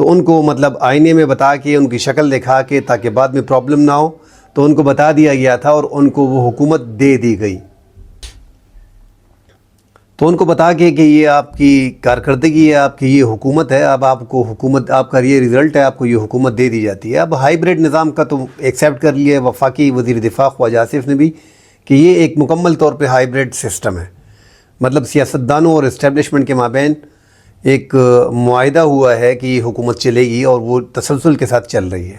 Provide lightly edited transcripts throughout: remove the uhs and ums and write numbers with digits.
تو ان کو مطلب آئینے میں بتا کے ان کی شکل دکھا کے تاکہ بعد میں پرابلم نہ ہو تو ان کو بتا دیا گیا تھا اور ان کو وہ حکومت دے دی گئی. تو ان کو بتا کے کہ یہ آپ کی کارکردگی ہے, آپ کی یہ حکومت ہے, اب آپ کو حکومت, آپ کا یہ رزلٹ ہے, آپ کو یہ حکومت دے دی جاتی ہے. اب ہائیبریڈ نظام کا تو ایکسیپٹ کر لیا ہے وفاقی وزیر دفاع خواجہ آصف نے بھی کہ یہ ایک مکمل طور پہ ہائیبریڈ سسٹم ہے. مطلب سیاستدانوں اور اسٹیبلشمنٹ کے مابین ایک معاہدہ ہوا ہے کہ یہ حکومت چلے گی اور وہ تسلسل کے ساتھ چل رہی ہے.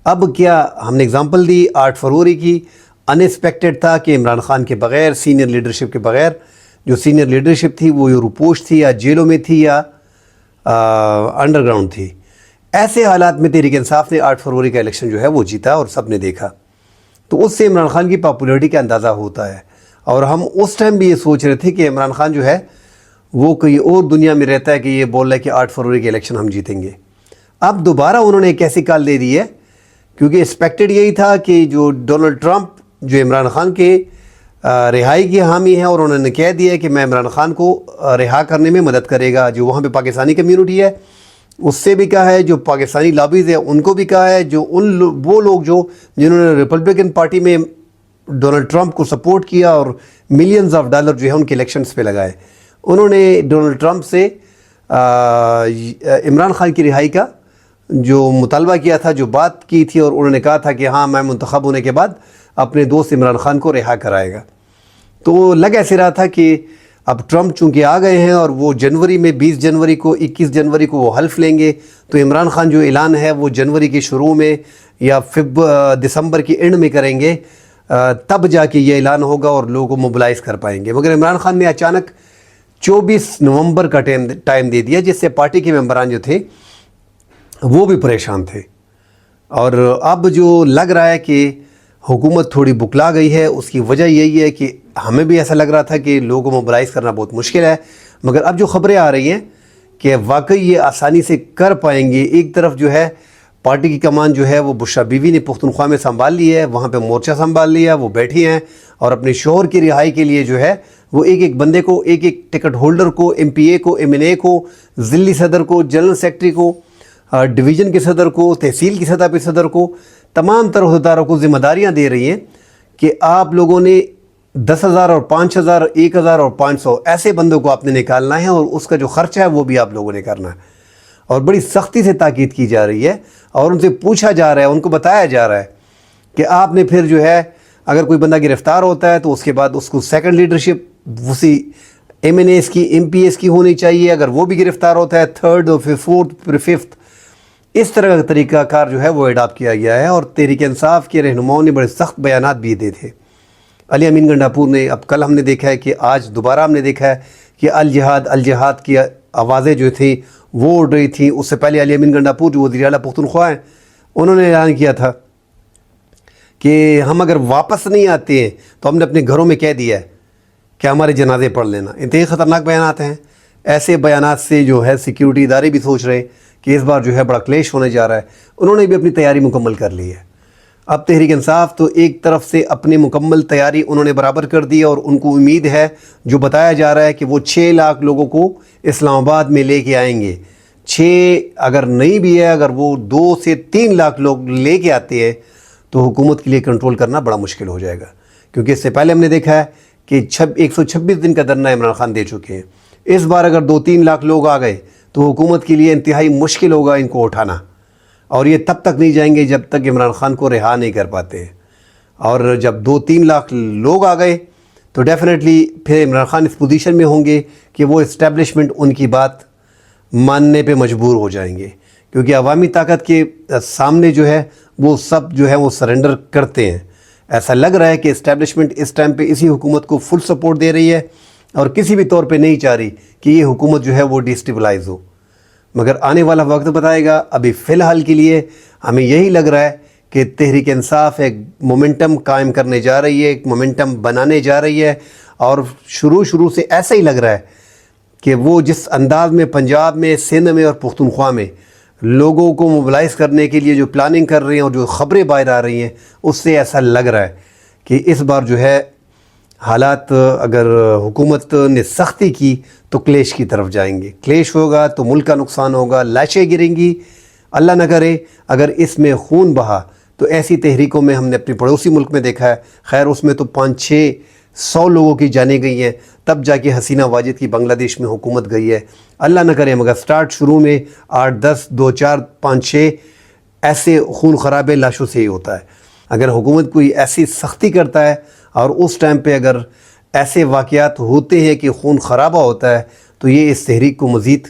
اب کیا ہم نے اگزامپل دی 8 فروری کی, ان ایکسپیکٹڈ تھا کہ عمران خان کے بغیر, سینئر لیڈرشپ کے بغیر, جو سینئر لیڈرشپ تھی وہ روپوش تھی یا جیلوں میں تھی یا انڈر گراؤنڈ تھی. ایسے حالات میں تحریک انصاف نے 8 فروری کا الیکشن جو ہے وہ جیتا اور سب نے دیکھا. تو اس سے عمران خان کی پاپولیرٹی کا اندازہ ہوتا ہے. اور ہم اس ٹائم بھی یہ سوچ رہے تھے کہ عمران خان جو ہے وہ کوئی اور دنیا میں رہتا ہے کہ یہ بول رہا ہے کہ 8 فروری کے الیکشن ہم جیتیں گے. اب دوبارہ انہوں نے ایک ایسی کال دے دی ہے کیونکہ ایکسپیکٹڈ یہی تھا کہ جو ڈونلڈ ٹرمپ جو عمران خان کے رہائی کی حامی ہے اور انہوں نے کہہ دیا ہے کہ میں عمران خان کو رہا کرنے میں مدد کرے گا. جو وہاں پہ پاکستانی کمیونٹی ہے اس سے بھی کہا ہے, جو پاکستانی لابیز ہے ان کو بھی کہا ہے, جو وہ لوگ جو جنہوں نے ریپبلکن پارٹی میں ڈونلڈ ٹرمپ کو سپورٹ کیا اور ملینز آف ڈالر جو ہے ان کے الیکشنز پہ لگائے, انہوں نے ڈونلڈ ٹرمپ سے عمران خان کی رہائی کا جو مطالبہ کیا تھا, جو بات کی تھی, اور انہوں نے کہا تھا کہ ہاں میں منتخب ہونے کے بعد اپنے دوست عمران خان کو رہا کرائے گا. تو لگ ایسے رہا تھا کہ اب ٹرمپ چونکہ آ گئے ہیں اور وہ جنوری میں 20 جنوری کو 21 جنوری کو وہ حلف لیں گے, تو عمران خان جو اعلان ہے وہ جنوری کے شروع میں یا دسمبر کی اینڈ میں کریں گے, تب جا کے یہ اعلان ہوگا اور لوگوں کو موبلائز کر پائیں گے. مگر عمران خان نے اچانک 24 نومبر کا ٹائم دے دیا, جس سے پارٹی کے ممبران جو تھے وہ بھی پریشان تھے. اور اب جو لگ رہا ہے کہ حکومت تھوڑی بکلا گئی ہے, اس کی وجہ یہی ہے کہ ہمیں بھی ایسا لگ رہا تھا کہ لوگوں کو موبلائز کرنا بہت مشکل ہے, مگر اب جو خبریں آ رہی ہیں کہ واقعی یہ آسانی سے کر پائیں گے. ایک طرف جو ہے پارٹی کی کمان جو ہے وہ بشرا بیوی نے پختونخوا میں سنبھال لی ہے, وہاں پہ مورچہ سنبھال لیا, وہ بیٹھی ہیں اور اپنے شوہر کی رہائی کے لیے جو ہے وہ ایک ایک بندے کو, ایک ایک ٹکٹ ہولڈر کو, ایم پی اے کو, ایم این اے کو, ضلعی صدر کو, جنرل سیکرٹری کو, ڈویژن کے صدر کو, تحصیل کی سطح پہ صدر کو, تمام تر عہدیداروں کو ذمہ داریاں دے رہی ہیں کہ آپ لوگوں نے 10,000 اور 5,000 1,000 اور 500 ایسے بندوں کو آپ نے نکالنا ہے, اور اس کا جو خرچہ ہے وہ بھی آپ لوگوں نے کرنا ہے. اور بڑی سختی سے تاکید کی جا رہی ہے اور ان سے پوچھا جا رہا ہے, ان کو بتایا جا رہا ہے کہ آپ نے پھر جو ہے اگر کوئی بندہ گرفتار ہوتا ہے تو اس کے بعد اس کو سیکنڈ لیڈرشپ اسی ایم این ایس کی, ایم پی ایس کی ہونی چاہیے. اگر وہ بھی گرفتار ہوتا ہے 3rd اور 4th پھر 5th, اس طرح کا طریقہ کار جو ہے وہ اڈاپٹ کیا گیا ہے. اور تحریک انصاف کے رہنماؤں نے بڑے سخت بیانات بھی دیے تھے. علی امین گنڈاپور نے, اب کل ہم نے دیکھا ہے کہ آج دوبارہ ہم نے دیکھا ہے کہ الجہاد کی آوازیں جو تھیں وہ اڑ رہی تھیں. اس سے پہلے علی امین گنڈاپور جو وزیر اعلیٰ پختونخوا ہیں, انہوں نے اعلان کیا تھا کہ ہم اگر واپس نہیں آتے ہیں تو ہم نے اپنے گھروں میں کہہ دیا ہے کہ ہمارے جنازے پڑھ لینا. انتہائی خطرناک بیانات ہیں. ایسے بیانات سے جو ہے سیکیورٹی ادارے بھی سوچ رہے ہیں کہ اس بار جو ہے بڑا کلیش ہونے جا رہا ہے. انہوں نے بھی اپنی تیاری مکمل کر لی ہے. اب تحریک انصاف تو ایک طرف سے اپنی مکمل تیاری انہوں نے برابر کر دی, اور ان کو امید ہے, جو بتایا جا رہا ہے کہ وہ 6 لاکھ لوگوں کو اسلام آباد میں لے کے آئیں گے. 6 اگر نہیں بھی ہے, اگر وہ 2 سے 3 لاکھ لوگ لے کے آتے ہیں تو حکومت کے لیے کنٹرول کرنا بڑا مشکل ہو جائے گا. کیونکہ اس سے پہلے ہم نے دیکھا ہے کہ 126 دن کا دھرنا عمران خان دے چکے ہیں. اس بار اگر 2-3 لاکھ لوگ آ گئے تو حکومت کے لیے انتہائی مشکل ہوگا ان کو اٹھانا, اور یہ تب تک نہیں جائیں گے جب تک عمران خان کو رہا نہیں کر پاتے. اور جب 2-3 لاکھ لوگ آ گئے تو ڈیفینیٹلی پھر عمران خان اس پوزیشن میں ہوں گے کہ وہ اسٹیبلشمنٹ ان کی بات ماننے پہ مجبور ہو جائیں گے, کیونکہ عوامی طاقت کے سامنے جو ہے وہ سب جو ہے وہ سرنڈر کرتے ہیں. ایسا لگ رہا ہے کہ اسٹیبلشمنٹ اس ٹائم پہ اسی حکومت کو فل سپورٹ دے رہی ہے اور کسی بھی طور پہ نہیں چاہ رہی کہ یہ حکومت جو ہے وہ ڈیسٹیبلائز ہو. مگر آنے والا وقت بتائے گا. ابھی فی الحال کے لیے ہمیں یہی لگ رہا ہے کہ تحریک انصاف ایک مومنٹم قائم کرنے جا رہی ہے, ایک مومنٹم بنانے جا رہی ہے, اور شروع سے ایسا ہی لگ رہا ہے کہ وہ جس انداز میں پنجاب میں, سندھ میں اور پختونخوا میں لوگوں کو موبلائز کرنے کے لیے جو پلاننگ کر رہے ہیں اور جو خبریں باہر آ رہی ہیں, اس سے ایسا لگ رہا ہے کہ اس بار جو ہے حالات اگر حکومت نے سختی کی تو کلیش کی طرف جائیں گے، کلیش ہوگا تو ملک کا نقصان ہوگا، لاشیں گریں گی، اللہ نہ کرے اگر اس میں خون بہا تو ایسی تحریکوں میں ہم نے اپنے پڑوسی ملک میں دیکھا ہے، خیر اس میں تو 500-600 لوگوں کی جانیں گئی ہیں، تب جا کے حسینہ واجد کی بنگلہ دیش میں حکومت گئی ہے، اللہ نہ کرے مگر شروع میں 8-10 2-4 5-6 ایسے خون خرابے لاشوں سے ہی ہوتا ہے۔ اگر حکومت کوئی ایسی سختی کرتا ہے اور اس ٹائم پہ اگر ایسے واقعات ہوتے ہیں کہ خون خرابہ ہوتا ہے تو یہ اس تحریک کو مزید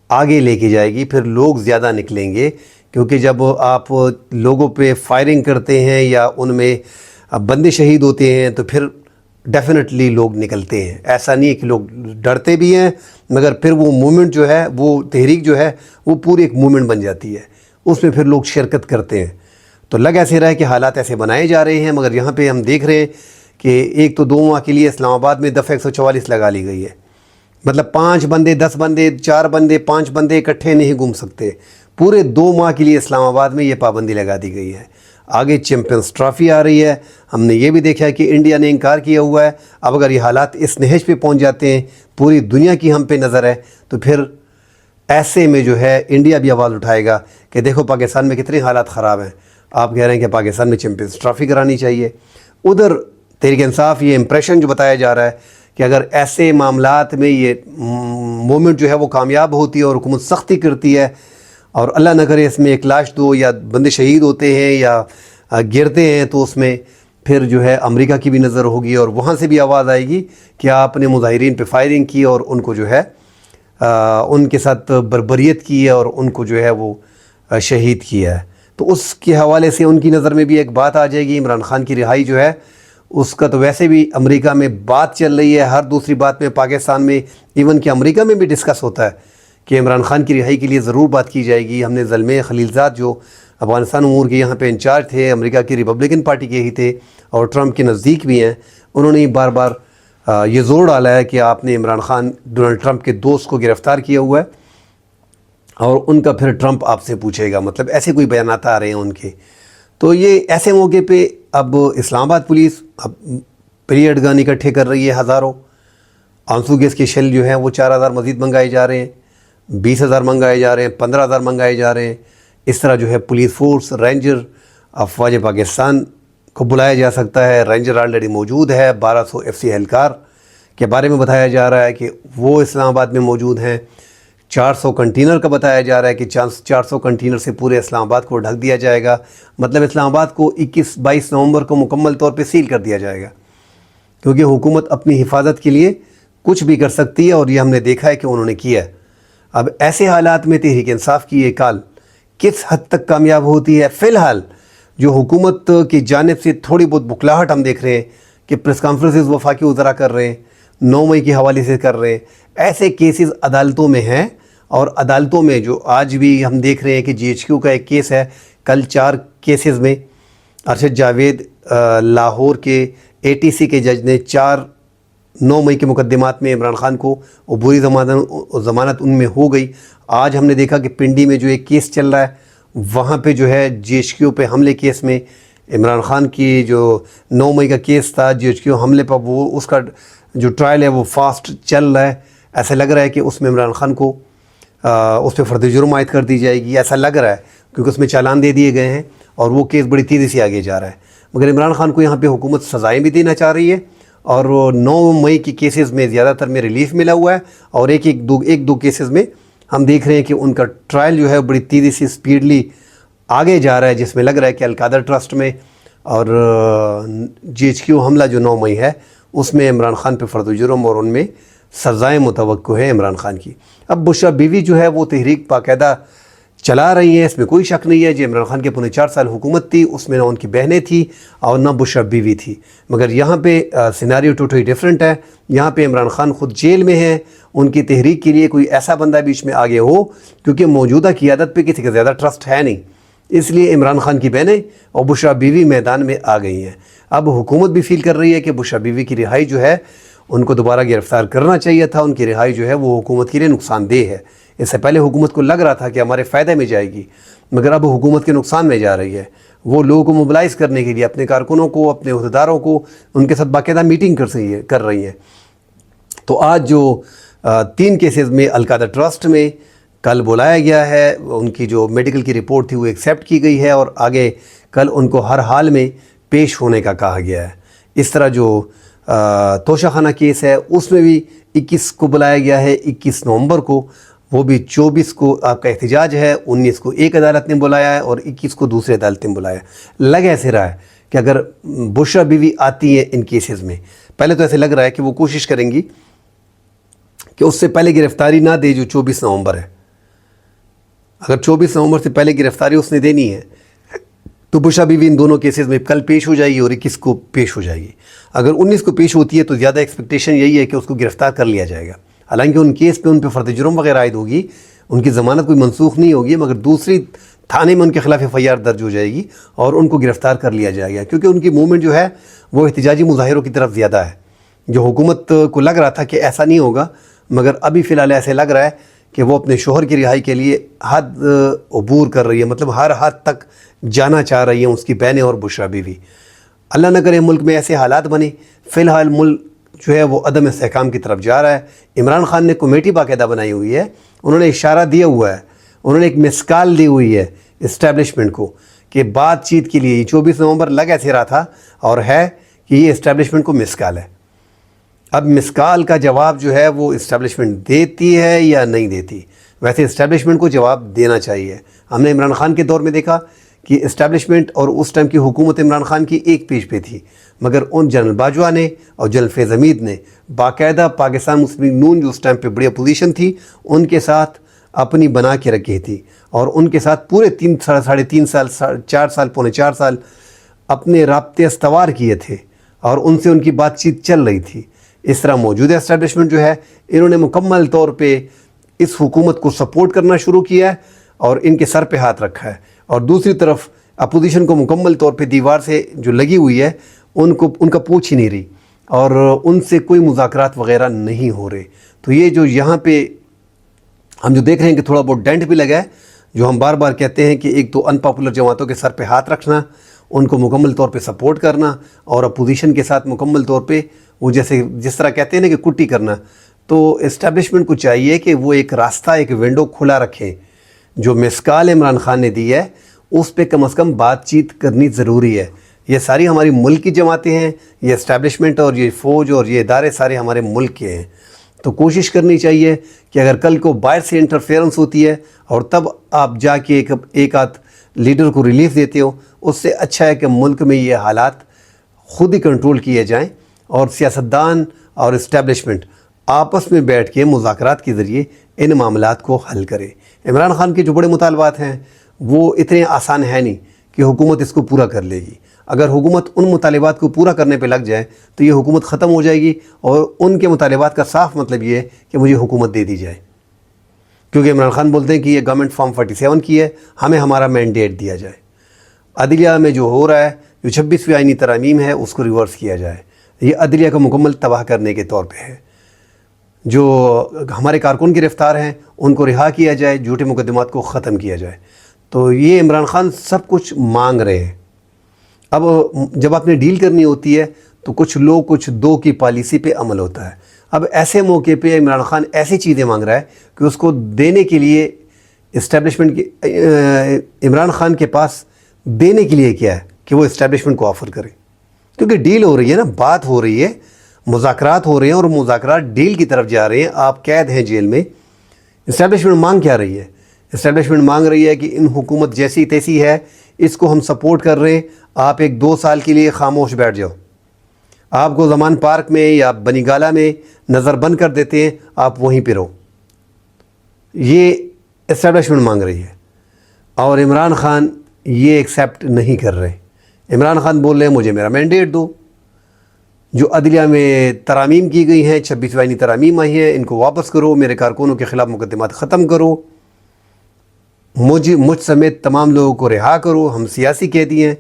آگے لے کے جائے گی، پھر لوگ زیادہ نکلیں گے، کیونکہ جب آپ لوگوں پہ فائرنگ کرتے ہیں یا ان میں بندے شہید ہوتے ہیں تو پھر ڈیفینیٹلی لوگ نکلتے ہیں، ایسا نہیں ہے کہ لوگ ڈرتے بھی ہیں، مگر پھر وہ مومنٹ جو ہے، وہ تحریک جو ہے وہ پوری ایک مومنٹ بن جاتی ہے، اس میں پھر لوگ شرکت کرتے ہیں۔ تو لگ ایسے رہا ہے کہ حالات ایسے بنائے جا رہے ہیں، مگر یہاں پہ ہم دیکھ رہے ہیں کہ ایک تو 2 ماہ کے لیے اسلام آباد میں دفعہ 144 لگا لی گئی ہے، مطلب 5 بندے 10 بندے 4 بندے 5 بندے اکٹھے نہیں گھوم سکتے، پورے 2 ماہ کے لیے اسلام آباد میں یہ پابندی لگا دی گئی ہے۔ آگے چیمپئنز ٹرافی آ رہی ہے، ہم نے یہ بھی دیکھا ہے کہ انڈیا نے انکار کیا ہوا ہے، اب اگر یہ حالات اس نہج پہ پہنچ جاتے ہیں، پوری دنیا کی ہم پہ نظر ہے، تو پھر ایسے میں جو ہے انڈیا بھی آواز اٹھائے گا کہ دیکھو پاکستان میں کتنے حالات خراب ہیں، آپ کہہ رہے ہیں کہ پاکستان میں چیمپئنز ٹرافی کرانی چاہیے۔ ادھر تحریک انصاف یہ امپریشن جو بتایا جا رہا ہے کہ اگر ایسے معاملات میں یہ مومنٹ جو ہے وہ کامیاب ہوتی ہے اور حکومت سختی کرتی ہے اور اللہ نہ کرے اس میں 1 لاش 2 یا بندے شہید ہوتے ہیں یا گرتے ہیں، تو اس میں پھر جو ہے امریکہ کی بھی نظر ہوگی اور وہاں سے بھی آواز آئے گی کہ آپ نے مظاہرین پہ فائرنگ کی اور ان کو جو ہے ان کے ساتھ بربریت کی ہے اور ان کو جو ہے وہ شہید کیا ہے۔ تو اس کے حوالے سے ان کی نظر میں بھی ایک بات آ جائے گی، عمران خان کی رہائی جو ہے اس کا تو ویسے بھی امریکہ میں بات چل رہی ہے، ہر دوسری بات میں پاکستان میں، ایون کہ امریکہ میں بھی ڈسکس ہوتا ہے کہ عمران خان کی رہائی کے لیے ضرور بات کی جائے گی۔ ہم نے زلمے خلیلزاد جو افغانستان امور کے یہاں پہ انچارج تھے، امریکہ کی ریپبلکن پارٹی کے ہی تھے اور ٹرمپ کے نزدیک بھی ہیں، انہوں نے بار بار یہ زور ڈالا ہے کہ آپ نے عمران خان ڈونلڈ ٹرمپ کے دوست کو گرفتار کیا ہوا ہے اور ان کا پھر ٹرمپ آپ سے پوچھے گا، مطلب ایسے کوئی بیانات آ رہے ہیں ان کے۔ تو یہ ایسے موقع پہ اب اسلام آباد پولیس اب پیریڈ گن اکٹھے کر رہی ہے، ہزاروں آنسو گیس کے شیل جو ہیں وہ 4000 مزید منگائے جا رہے ہیں، 20,000 منگائے جا رہے ہیں، 15,000 منگائے جا رہے ہیں۔ اس طرح جو ہے پولیس فورس، رینجر افواج پاکستان کو بلایا جا سکتا ہے، رینجر آلریڈی موجود ہے، 1200 FC اہلکار کے بارے میں بتایا جا رہا ہے کہ وہ اسلام آباد میں موجود ہیں، 400 کنٹینر کا بتایا جا رہا ہے کہ 400 کنٹینر سے پورے اسلام آباد کو ڈھک دیا جائے گا، مطلب اسلام آباد کو 21-22 نومبر کو مکمل طور پہ سیل کر دیا جائے گا، کیونکہ حکومت اپنی حفاظت کے لیے کچھ بھی کر سکتی ہے اور یہ ہم نے دیکھا ہے کہ انہوں نے کیا ہے۔ اب ایسے حالات میں تحریک انصاف کی یہ کال کس حد تک کامیاب ہوتی ہے؟ فی الحال جو حکومت کی جانب سے تھوڑی بہت بکلاہٹ ہم دیکھ رہے ہیں کہ پریس کانفرنسز وفاقی وزراء کر رہے ہیں، 9 مئی کے حوالے سے کر رہے ہیں، ایسے کیسز عدالتوں میں ہیں اور عدالتوں میں جو آج بھی ہم دیکھ رہے ہیں کہ GHQ کا ایک کیس ہے، کل 4 کیسز میں ارشد جاوید لاہور کے ATC کے جج نے 9 مئی کے مقدمات میں عمران خان کو عبوری ضمانت ان میں ہو گئی۔ آج ہم نے دیکھا کہ پنڈی میں جو ایک کیس چل رہا ہے وہاں پہ جو ہے GHQ پہ حملے کیس میں عمران خان کی جو 9 مئی کا کیس تھا GHQ حملے پر، وہ اس کا جو ٹرائل ہے وہ فاسٹ چل رہا ہے، ایسا لگ رہا ہے کہ اس میں عمران خان کو اس پہ فرد جرم عائد کر دی جائے گی، ایسا لگ رہا ہے کیونکہ اس میں چالان دے دیے گئے ہیں اور وہ کیس بڑی تیزی سے آگے جا رہا ہے، مگر عمران خان کو یہاں پہ حکومت سزائیں بھی دینا چاہ رہی ہے اور 9 مئی کی کیسز میں زیادہ تر میں ریلیف ملا ہوا ہے اور ایک دو کیسز میں ہم دیکھ رہے ہیں کہ ان کا ٹرائل جو ہے بڑی تیزی سے سپیڈلی آگے جا رہا ہے، جس میں لگ رہا ہے کہ القادر ٹرسٹ میں اور GHQ حملہ جو 9 مئی ہے اس میں عمران خان پہ فرد جرم اور ان میں سزائیں متوقع ہے عمران خان کی۔ اب بشرا بیوی جو ہے وہ تحریک باقاعدہ چلا رہی ہیں، اس میں کوئی شک نہیں ہے، جو عمران خان کے پونے 4 سال حکومت تھی اس میں نہ ان کی بہنیں تھیں اور نہ بشرا بیوی تھی، مگر یہاں پہ سیناریو ٹوٹلی ڈیفرنٹ ہے، یہاں پہ عمران خان خود جیل میں ہیں، ان کی تحریک کے لیے کوئی ایسا بندہ بیچ میں آگے ہو، کیونکہ موجودہ قیادت پہ کسی کا زیادہ ٹرسٹ ہے نہیں، اس لیے عمران خان کی بہنیں اور بشرا بیوی میدان میں آ گئی ہیں۔ اب حکومت بھی فیل کر رہی ہے کہ بشرا بیوی کی رہائی جو ہے ان کو دوبارہ گرفتار کرنا چاہیے تھا، ان کی رہائی جو ہے وہ حکومت کے لیے نقصان دہ ہے، اس سے پہلے حکومت کو لگ رہا تھا کہ ہمارے فائدے میں جائے گی، مگر اب حکومت کے نقصان میں جا رہی ہے۔ وہ لوگوں کو موبلائز کرنے کے لیے اپنے کارکنوں کو، اپنے عہدیداروں کو، ان کے ساتھ باقاعدہ میٹنگ کر رہی ہیں۔ تو آج جو 3 کیسز میں القاعدہ ٹرسٹ میں کل بلایا گیا ہے، ان کی جو میڈیکل کی رپورٹ تھی وہ ایکسیپٹ کی گئی ہے، اور آگے کل ان کو ہر حال میں پیش ہونے کا کہا گیا ہے۔ اس طرح جو توشہ خانہ کیس ہے اس میں بھی 21 کو بلایا گیا ہے، 21 نومبر کو، وہ بھی 24 کو آپ کا احتجاج ہے، 19 کو ایک عدالت نے بلایا ہے اور 21 کو دوسری عدالت نے بلایا ہے۔ لگ ایسے رہا ہے کہ اگر بشریٰ بیوی آتی ہیں ان کیسز میں، پہلے تو ایسے لگ رہا ہے کہ وہ کوشش کریں گی کہ اس سے پہلے گرفتاری نہ دے جو 24 نومبر ہے۔ اگر 24 نومبر سے پہلے گرفتاری اس نے دینی ہے تو بشریٰ بیوی ان دونوں کیسز میں کل پیش ہو جائے گی اور 21 کو پیش ہو جائے گی۔ اگر 19 کو پیش ہوتی ہے تو زیادہ ایکسپیکٹیشن یہی ہے کہ اس کو گرفتار کر لیا جائے گا، حالانکہ ان کیس پہ ان پہ فرد جرم وغیرہ عائد ہوگی، ان کی ضمانت کوئی منسوخ نہیں ہوگی، مگر دوسری تھانے میں ان کے خلاف FIR درج ہو جائے گی اور ان کو گرفتار کر لیا جائے گا، کیونکہ ان کی موومنٹ جو ہے وہ احتجاجی مظاہروں کی طرف زیادہ ہے۔ جو حکومت کو لگ رہا تھا کہ ایسا نہیں ہوگا، مگر ابھی فی الحال ایسے لگ رہا ہے کہ وہ اپنے شوہر کی رہائی کے لیے حد عبور کر رہی ہے، مطلب ہر حد تک جانا چاہ رہی ہیں اس کی بہنیں اور بشریٰ بیوی۔ اللہ نہ کرے ملک میں ایسے حالات بنے۔ فی الحال ملک جو ہے وہ عدم استحکام کی طرف جا رہا ہے۔ عمران خان نے کمیٹی باقاعدہ بنائی ہوئی ہے، انہوں نے اشارہ دیا ہوا ہے، انہوں نے ایک مسکال دی ہوئی ہے اسٹیبلشمنٹ کو کہ بات چیت کے لیے 24 نومبر لگ ایسے رہا تھا اور ہے کہ یہ اسٹیبلشمنٹ کو مسکال ہے۔ اب مسکال کا جواب جو ہے وہ اسٹیبلشمنٹ دیتی ہے یا نہیں دیتی؟ ویسے اسٹیبلشمنٹ کو جواب دینا چاہیے۔ ہم نے عمران خان کے دور میں دیکھا کہ اسٹیبلشمنٹ اور اس ٹائم کی حکومت عمران خان کی ایک پیج پہ تھی، مگر ان جنرل باجوہ نے اور جنرل فیض حمید نے باقاعدہ پاکستان مسلم لیگ نون جو اس ٹائم پہ بڑی اپوزیشن تھی ان کے ساتھ اپنی بنا کے رکھی تھی، اور ان کے ساتھ پورے 3.5 سال 4 سال پونے 4 سال اپنے رابطے استوار کیے تھے اور ان سے ان کی بات چیت چل رہی تھی۔ اس طرح موجودہ اسٹیبلشمنٹ جو ہے انہوں نے مکمل طور پہ اس حکومت کو سپورٹ کرنا شروع کیا ہے اور ان کے سر پہ ہاتھ رکھا ہے، اور دوسری طرف اپوزیشن کو مکمل طور پہ دیوار سے جو لگی ہوئی ہے ان کا پوچھ ہی نہیں رہی اور ان سے کوئی مذاکرات وغیرہ نہیں ہو رہے۔ تو یہ جو یہاں پہ ہم جو دیکھ رہے ہیں کہ تھوڑا بہت ڈینٹ بھی لگا ہے، جو ہم بار بار کہتے ہیں کہ ایک تو ان پاپولر جماعتوں کے سر پہ ہاتھ رکھنا، ان کو مکمل طور پہ سپورٹ کرنا، اور اپوزیشن کے ساتھ مکمل طور پہ وہ جس طرح کہتے ہیں نا کہ کٹی کرنا، تو اسٹیبلشمنٹ کو چاہیے کہ وہ ایک راستہ، ایک ونڈو کھلا رکھیں۔ جو مسکال عمران خان نے دی ہے اس پہ کم از کم بات چیت کرنی ضروری ہے۔ یہ ساری ہماری ملک کی جماعتیں ہیں، یہ اسٹیبلشمنٹ اور یہ فوج اور یہ ادارے سارے ہمارے ملک کے ہیں، تو کوشش کرنی چاہیے کہ اگر کل کو باہر سے انٹرفیئرنس ہوتی ہے اور تب آپ جا کے ایک آدھ لیڈر کو ریلیف دیتے ہو، اس سے اچھا ہے کہ ملک میں یہ حالات خود ہی کنٹرول کیے جائیں اور سیاستدان اور اسٹیبلشمنٹ آپس میں بیٹھ کے مذاکرات کے ذریعے ان معاملات کو حل کرے۔ عمران خان کے جو بڑے مطالبات ہیں وہ اتنے آسان ہیں نہیں کہ حکومت اس کو پورا کر لے گی۔ اگر حکومت ان مطالبات کو پورا کرنے پہ لگ جائے تو یہ حکومت ختم ہو جائے گی، اور ان کے مطالبات کا صاف مطلب یہ ہے کہ مجھے حکومت دے دی جائے، کیونکہ عمران خان بولتے ہیں کہ یہ گورنمنٹ فارم 47 کی ہے، ہمیں ہمارا مینڈیٹ دیا جائے۔ عدلیہ میں جو ہو رہا ہے، جو 26ویں آئینی ترامیم ہے، اس کو ریورس کیا جائے۔ یہ عدلیہ کو مکمل تباہ کرنے کے طور پہ ہے۔ جو ہمارے کارکن گرفتار ہیں ان کو رہا کیا جائے، جھوٹے مقدمات کو ختم کیا جائے۔ تو یہ عمران خان سب کچھ مانگ رہے ہیں۔ اب جب آپ نے ڈیل کرنی ہوتی ہے تو کچھ لوگ کچھ دو کی پالیسی پہ عمل ہوتا ہے۔ اب ایسے موقع پہ عمران خان ایسی چیزیں مانگ رہا ہے کہ اس کو دینے کے لیے اسٹیبلشمنٹ کی عمران خان کے پاس دینے کے لیے کیا ہے کہ وہ اسٹیبلشمنٹ کو آفر کرے، کیونکہ ڈیل ہو رہی ہے نا، بات ہو رہی ہے، مذاکرات ہو رہے ہیں اور مذاکرات ڈیل کی طرف جا رہے ہیں۔ آپ قید ہیں جیل میں، اسٹیبلشمنٹ مانگ کیا رہی ہے؟ اسٹیبلشمنٹ مانگ رہی ہے کہ ان حکومت جیسی تیسی ہے، اس کو ہم سپورٹ کر رہے ہیں، آپ 1-2 سال کے لیے خاموش بیٹھ جاؤ، آپ کو زمان پارک میں یا بنی گالہ میں نظر بند کر دیتے ہیں، آپ وہیں پہ رہو۔ یہ اسٹیبلشمنٹ مانگ رہی ہے اور عمران خان یہ ایکسیپٹ نہیں کر رہے۔ عمران خان بول رہے ہیں مجھے میرا مینڈیٹ دو، جو عدلیہ میں ترامیم کی گئی ہیں، 26ویں آئینی ترامیم آئی ہیں، ان کو واپس کرو، میرے کارکنوں کے خلاف مقدمات ختم کرو، مجھ سمیت تمام لوگوں کو رہا کرو، ہم سیاسی قیدی ہیں۔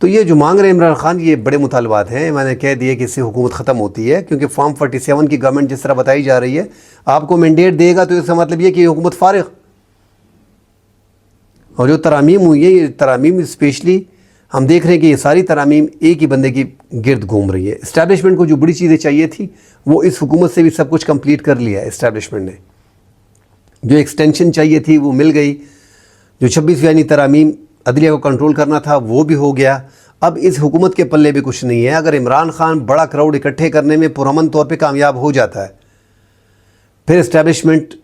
تو یہ جو مانگ رہے ہیں عمران خان، یہ بڑے مطالبات ہیں۔ میں نے کہہ دیا کہ اس سے حکومت ختم ہوتی ہے، کیونکہ فارم 47 کی گورنمنٹ جس طرح بتائی جا رہی ہے، آپ کو مینڈیٹ دے گا تو اس کا مطلب یہ کہ حکومت فارغ. اور جو ترامیم ہوئی ہے، یہ ترامیم اسپیشلی ہم دیکھ رہے ہیں کہ یہ ساری ترامیم ایک ہی بندے کی گرد گھوم رہی ہے. اسٹیبلشمنٹ کو جو بڑی چیزیں چاہیے تھی وہ اس حکومت سے بھی سب کچھ کمپلیٹ کر لیا ہے اسٹیبلشمنٹ نے. جو ایکسٹینشن چاہیے تھی وہ مل گئی. جو 26 یعنی ترامیم عدلیہ کو کنٹرول کرنا تھا وہ بھی ہو گیا. اب اس حکومت کے پلے بھی کچھ نہیں ہے. اگر عمران خان بڑا کراؤڈ اکٹھے کرنے میں پرامن طور پہ کامیاب ہو جاتا ہے، پھر اسٹیبلشمنٹ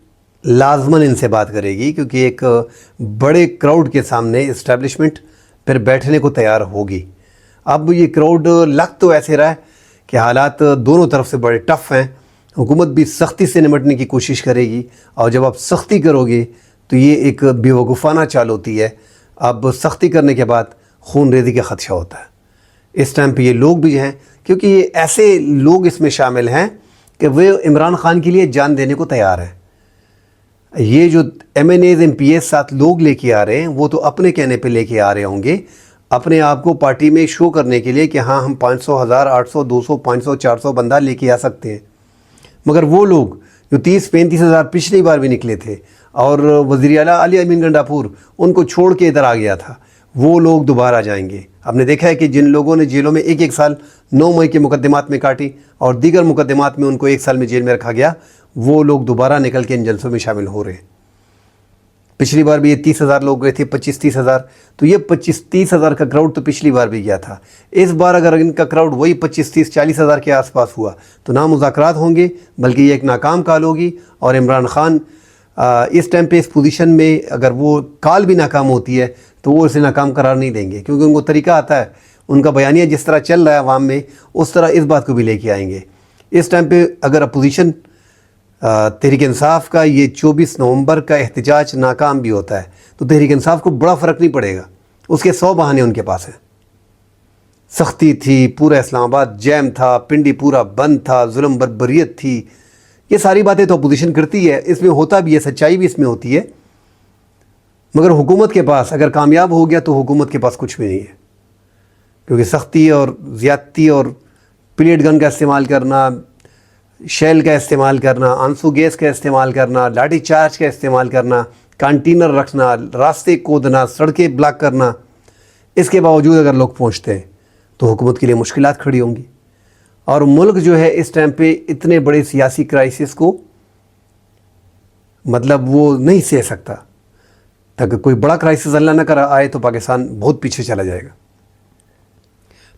لازماً ان سے بات کرے گی، کیونکہ ایک بڑے کراؤڈ کے سامنے اسٹیبلشمنٹ پھر بیٹھنے کو تیار ہوگی. اب یہ کراؤڈ لگ تو ایسے رہا ہے کہ حالات دونوں طرف سے بڑے ٹف ہیں. حکومت بھی سختی سے نمٹنے کی کوشش کرے گی، اور جب آپ سختی کرو گے تو یہ ایک بے وقوفانہ چال ہوتی ہے. اب سختی کرنے کے بعد خون ریزی کا خدشہ ہوتا ہے. اس ٹائم پہ یہ لوگ بھی ہیں، کیونکہ یہ ایسے لوگ اس میں شامل ہیں کہ وہ عمران خان کے لیے جان دینے کو تیار ہیں. یہ جو MNAs MPs ساتھ لوگ لے کے آ رہے ہیں وہ تو اپنے کہنے پہ لے کے آ رہے ہوں گے، اپنے آپ کو پارٹی میں شو کرنے کے لیے کہ ہاں ہم 500 1000 800 200 500 400 بندہ لے کے آ سکتے ہیں. مگر وہ لوگ جو 30-35 ہزار پچھلی بار بھی نکلے تھے، اور وزیر اعلیٰ علی امین گنڈاپور ان کو چھوڑ کے ادھر آ گیا تھا، وہ لوگ دوبارہ جائیں گے. ہم نے دیکھا ہے کہ جن لوگوں نے جیلوں میں ایک سال 9 مئی کے مقدمات میں کاٹی اور دیگر مقدمات میں ان کو 1 سال میں جیل میں رکھا گیا، وہ لوگ دوبارہ نکل کے ان جلسوں میں شامل ہو رہے ہیں. پچھلی بار بھی یہ 30,000 لوگ گئے تھے، 25-30 ہزار. تو یہ 25-30 ہزار کا کراؤڈ تو پچھلی بار بھی گیا تھا. اس بار اگر ان کا کراؤڈ وہی 25-30-40 ہزار کے آس پاس ہوا تو نہ مذاکرات ہوں گے، بلکہ یہ ایک ناکام کال ہوگی. اور عمران خان اس ٹائم پہ اس پوزیشن میں اگر وہ کال بھی ناکام ہوتی ہے تو وہ اسے ناکام قرار نہیں دیں گے، کیونکہ ان کو طریقہ آتا ہے. ان کا بیانیہ جس طرح چل رہا ہے عوام میں، اس طرح اس بات کو بھی لے کے آئیں گے. اس ٹائم پہ اگر اپوزیشن تحریک انصاف کا یہ 24 نومبر کا احتجاج ناکام بھی ہوتا ہے تو تحریک انصاف کو بڑا فرق نہیں پڑے گا. اس کے 100 بہانے ان کے پاس ہیں. سختی تھی، پورا اسلام آباد جیم تھا، پنڈی پورا بند تھا، ظلم بربریت تھی. یہ ساری باتیں تو اپوزیشن کرتی ہے، اس میں ہوتا بھی ہے، سچائی بھی اس میں ہوتی ہے. مگر حکومت کے پاس اگر کامیاب ہو گیا تو حکومت کے پاس کچھ بھی نہیں ہے، کیونکہ سختی اور زیادتی اور پلیٹ گن کا استعمال کرنا، شیل کا استعمال کرنا، آنسو گیس کا استعمال کرنا، لاٹھی چارج کا استعمال کرنا، کانٹینر رکھنا، راستے کودنا، سڑکیں بلاک کرنا، اس کے باوجود اگر لوگ پہنچتے ہیں تو حکومت کے لیے مشکلات کھڑی ہوں گی. اور ملک جو ہے اس ٹائم پہ اتنے بڑے سیاسی کرائسس کو مطلب وہ نہیں سہ سکتا. اگر کوئی بڑا کرائسس اللہ نہ کرا آئے تو پاکستان بہت پیچھے چلا جائے گا.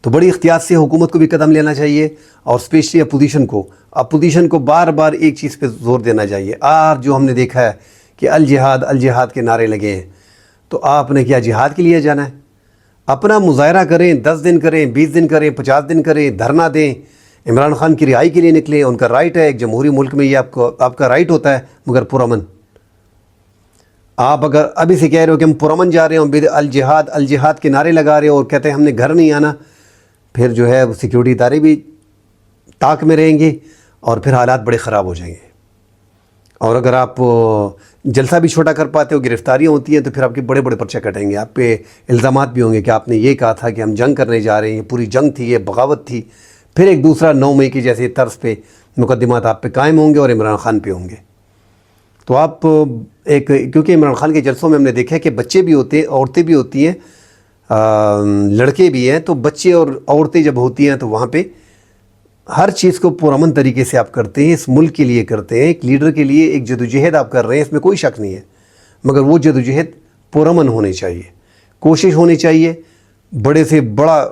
تو بڑی احتیاط سے حکومت کو بھی قدم لینا چاہیے، اور اسپیشلی اپوزیشن کو بار بار ایک چیز پہ زور دینا چاہیے. آج جو ہم نے دیکھا ہے کہ الجہاد الجہاد کے نعرے لگے ہیں، تو آپ نے کیا جہاد کے لیے جانا ہے؟ اپنا مظاہرہ کریں، 10 دن کریں، 20 دن کریں، 50 دن کریں، دھرنا دیں، عمران خان کی رہائی کے لیے نکلیں. ان کا رائٹ ہے، ایک جمہوری ملک میں یہ آپ کا رائٹ ہوتا ہے، مگر پرامن. آپ اگر ابھی سے کہہ رہے ہو کہ ہم پرامن جا رہے ہوں، الجہاد الجہاد کے نعرے لگا رہے ہو اور کہتے ہیں ہم نے گھر نہیں آنا، پھر جو ہے سیکیورٹی ادارے بھی طاق میں رہیں گے اور پھر حالات بڑے خراب ہو جائیں گے. اور اگر آپ جلسہ بھی چھوٹا کر پاتے ہو، گرفتاریاں ہوتی ہیں، تو پھر آپ کے بڑے بڑے پرچے کٹیں گے. آپ پہ الزامات بھی ہوں گے کہ آپ نے یہ کہا تھا کہ ہم جنگ کرنے جا رہے ہیں، یہ پوری جنگ تھی، یہ بغاوت تھی. پھر ایک دوسرا 9 مئی کی جیسے طرز پہ مقدمات آپ پہ قائم ہوں گے اور عمران خان پہ ہوں گے. تو آپ کیونکہ عمران خان کے جلسوں میں ہم نے دیکھا ہے کہ بچے بھی ہوتے ہیں، عورتیں بھی ہوتی ہیں، لڑکے بھی ہیں. تو بچے اور عورتیں جب ہوتی ہیں تو وہاں پہ ہر چیز کو پرامن طریقے سے آپ کرتے ہیں، اس ملک کے لیے کرتے ہیں، ایک لیڈر کے لیے ایک جدوجہد آپ کر رہے ہیں، اس میں کوئی شک نہیں ہے. مگر وہ جدوجہد پرامن ہونے چاہیے، کوشش ہونی چاہیے بڑے سے بڑا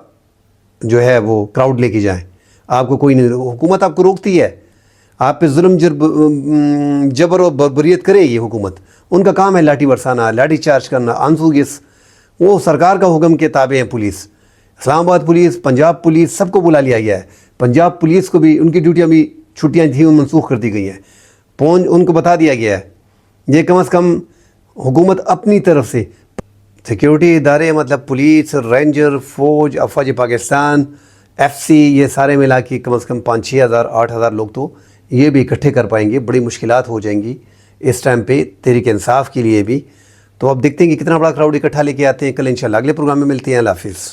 جو ہے وہ کراؤڈ لے کے جائیں. آپ کو کوئی نہیں، حکومت آپ کو روکتی ہے، آپ پہ ظلم جبر و بربریت کرے گی حکومت. ان کا کام ہے لاٹھی برسانا، لاٹھی چارج کرنا، آنسو گیس. وہ سرکار کا حکم کے تابع ہیں. پولیس، اسلام آباد پولیس، پنجاب پولیس، سب کو بلا لیا گیا ہے. پنجاب پولیس کو بھی ان کی ڈیوٹیاں بھی چھٹیاں تھیں منسوخ کر دی گئی ہیں. ان کو بتا دیا گیا ہے. یہ کم از کم حکومت اپنی طرف سے سیکیورٹی ادارے، مطلب پولیس، رینجر، فوج، افواج پاکستان، ایف سی، یہ سارے ملا کے کم از کم 5-6 ہزار 8 ہزار لوگ تو یہ بھی اکٹھے کر پائیں گے. بڑی مشکلات ہو جائیں گی اس ٹائم پہ تحریک انصاف کے لیے بھی. تو اب دیکھتے ہیں کہ کتنا بڑا کراؤڈ اکٹھا لے کے آتے ہیں. کل انشاءاللہ اگلے پروگرام میں ملتے ہیں. اللہ حافظ.